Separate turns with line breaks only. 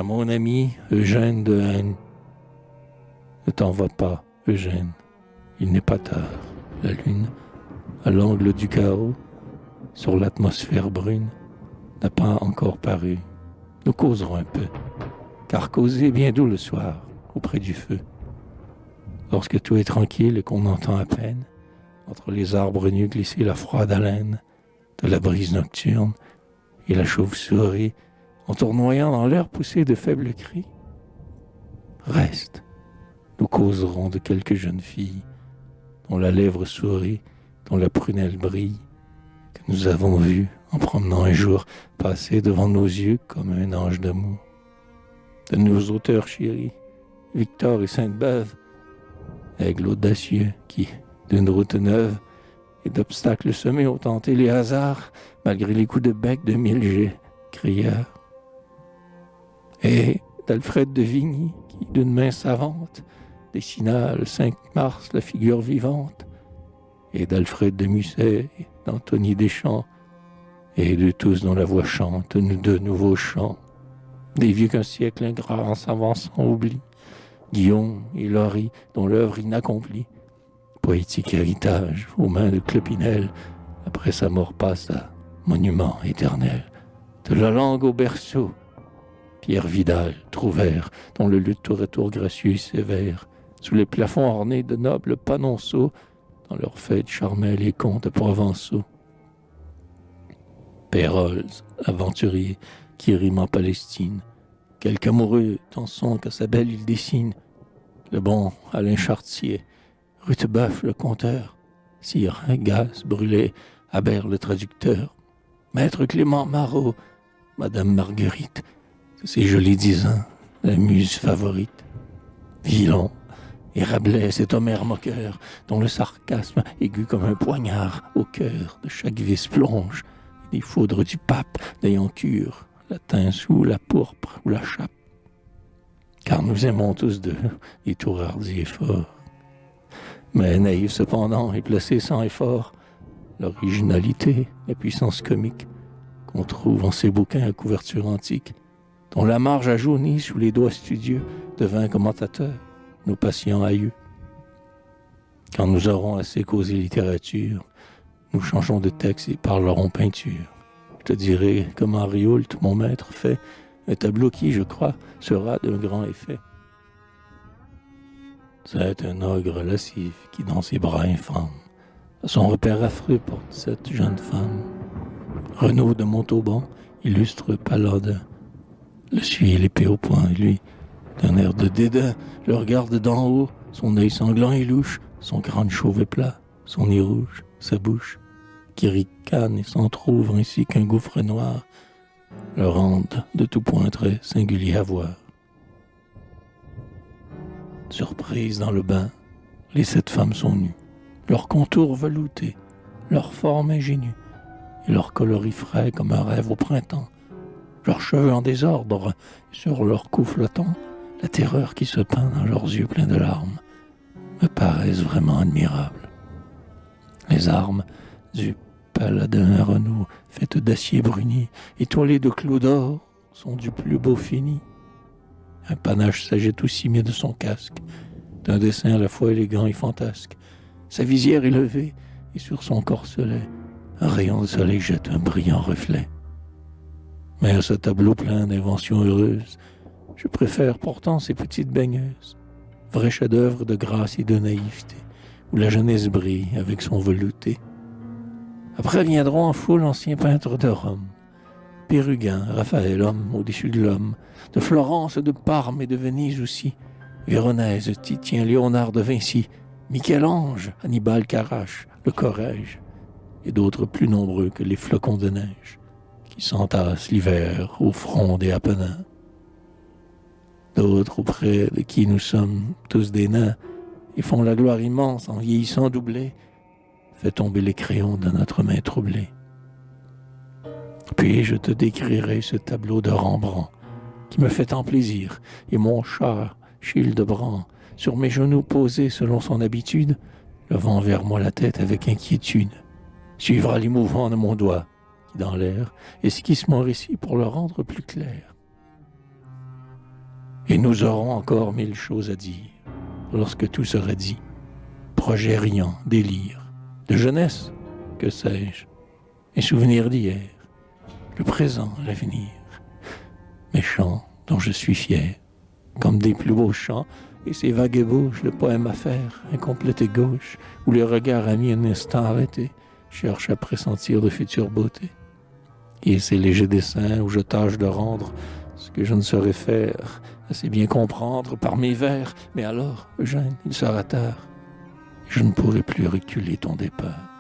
À mon ami Eugène de Haine. Ne t'en va pas, Eugène. Il n'est pas tard. La lune, à l'angle du chaos, sur l'atmosphère brune, n'a pas encore paru. Nous causerons un peu, car causer est bien doux le soir, auprès du feu. Lorsque tout est tranquille et qu'on entend à peine, entre les arbres nus glisser la froide haleine de la brise nocturne et la chauve-souris, en tournoyant dans l'air poussé de faibles cris. Reste, nous causerons de quelques jeunes filles, dont la lèvre sourit, dont la prunelle brille, que nous avons vues en promenant un jour passer devant nos yeux comme un ange d'amour. De nos auteurs chéris, Victor et Sainte-Beuve, aigle audacieux qui, d'une route neuve et d'obstacles semés, ont tenté les hasards, malgré les coups de bec de mille jets crieurs. Et d'Alfred de Vigny, qui, d'une main savante, dessina le 5 mars la figure vivante, et d'Alfred de Musset, d'Anthony Deschamps, et de tous dont la voix chante de nouveaux chants, des vieux qu'un siècle ingrat en s'avançant oublie, Guillaume et Laurie, dont l'œuvre inaccomplie, poétique héritage aux mains de Clopinel, après sa mort passe à monument éternel, de la langue au berceau, Pierre Vidal, Trouvert, dont le luth tour à tour gracieux et sévère, sous les plafonds ornés de nobles panonceaux, dans leurs fêtes charmaient les contes provençaux. Pérols, aventurier, qui rime en Palestine, quelque amoureux son qu'à sa belle il dessine, le bon Alain Chartier, Rutebeuf le conteur, Sire Gaz Brûlé, Habert le traducteur, Maître Clément Marot, Madame Marguerite, ces jolis 10 ans, la muse favorite. Villon et Rabelais, cet Homère moqueur, dont le sarcasme aigu comme un poignard au cœur de chaque vis plonge, et des foudres du pape n'ayant cure, latin sous la pourpre ou la chape. Car nous aimons tous deux les tours hardis et forts. Mais naïf cependant et placé sans effort, l'originalité, la puissance comique qu'on trouve en ces bouquins à couverture antique, dont la marge a jauni sous les doigts studieux de 20 commentateurs, nos patients aïeux. Quand nous aurons assez causé littérature, nous changeons de texte et parlerons peinture. Je te dirai comme Henri Hoult, mon maître, fait un tableau qui, je crois, sera d'un grand effet. C'est un ogre lascif qui, dans ses bras infâmes, à son repère affreux porte cette jeune femme. Renaud de Montauban, illustre Paladin, le suit l'épée au poing, et lui, d'un air de dédain, le regarde d'en haut, son œil sanglant et louche, son crâne chauve et plat, son nez rouge, sa bouche, qui ricane et s'entr'ouvre ainsi qu'un gouffre noir, le rendent de tout point très singulier à voir. Surprises dans le bain, les 7 femmes sont nues, leurs contours veloutés, leur forme ingénue, et leur coloris frais comme un rêve au printemps, leurs cheveux en désordre, sur leur cou flottant, la terreur qui se peint dans leurs yeux pleins de larmes, me paraissent vraiment admirables. Les armes du paladin à Renaud, faites d'acier bruni, étoilées de clous d'or, sont du plus beau fini. Un panache s'agite aussi mieux de son casque, d'un dessin à la fois élégant et fantasque. Sa visière est levée, et sur son corselet, un rayon de soleil jette un brillant reflet. Mais à ce tableau plein d'inventions heureuses, je préfère pourtant ces petites baigneuses, vrais chefs-d'œuvre de grâce et de naïveté, où la jeunesse brille avec son velouté. Après viendront en foule anciens peintres de Rome, Pérugin, Raphaël, homme au-dessus de l'homme, de Florence, de Parme et de Venise aussi, Véronèse, Titien, Léonard de Vinci, Michel-Ange, Hannibal Carache, le Corrège, et d'autres plus nombreux que les flocons de neige, qui s'entassent l'hiver au front des Apennins. D'autres auprès de qui nous sommes tous des nains, et font la gloire immense en vieillissant doublé, fait tomber les crayons de notre main troublée. Puis je te décrirai ce tableau de Rembrandt, qui me fait tant plaisir, et mon chat, Childebrand, sur mes genoux posé selon son habitude, levant vers moi la tête avec inquiétude, suivra les mouvements de mon doigt, qui dans l'air esquisse mon récit pour le rendre plus clair. nous aurons encore 1000 choses à dire. Lorsque tout sera dit, projet riant, délire, de jeunesse, que sais-je, et souvenirs d'hier, le présent, l'avenir, mes chants dont je suis fier, comme des plus beaux chants, et ces vagues ébauches de poèmes à faire, incomplètes et gauches, où le regard a mis un instant arrêté, cherche à pressentir de futures beautés. Et ces légers dessins où je tâche de rendre ce que je ne saurais faire, assez bien comprendre par mes vers, mais alors, Eugène, il sera tard, je ne pourrai plus reculer ton départ.